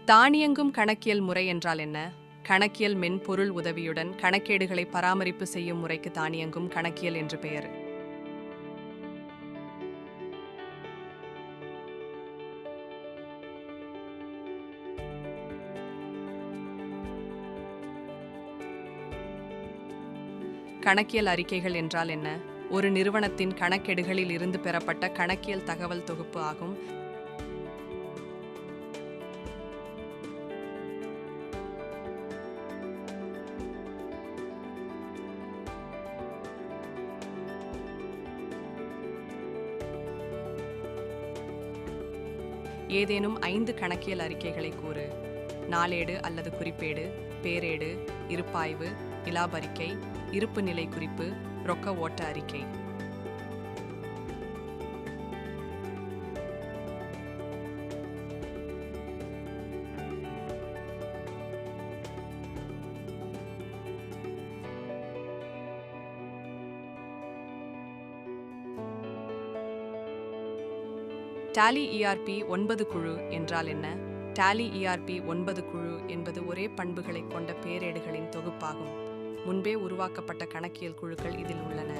தானியங்கும் கணக்கியல் முறை என்றால் என்ன? கணக்கியல் மென்பொருள் உதவியுடன் கணக்கேடுகளை பராமரிப்பு செய்யும் முறைக்கு தானியங்கும் கணக்கியல் என்று பெயர். கணக்கியல் அறிக்கைகள் என்றால் என்ன? ஒரு நிறுவனத்தின் கணக்கெடுகளில் இருந்து பெறப்பட்ட கணக்கியல் தகவல் தொகுப்பு ஆகும். ஏதேனும் 5 கணக்கியல் அறிக்கைகளை கூறு. நாளேடு அல்லது குறிப்பேடு, பேரேடு, இருப்பாய்வு, இலாபறிக்கை, இருப்பு நிலை குறிப்பு, ரொக்க ஓட்ட அறிக்கை. டாலி ERP 9 குழு என்றால் என்ன? டாலி ERP 9 குழு என்பது ஒரே பண்புகளை கொண்ட பேரேடுகளின் தொகுப்பாகும். முன்பே உருவாக்கப்பட்ட கணக்கியல் குழுக்கள் இதில் உள்ளன.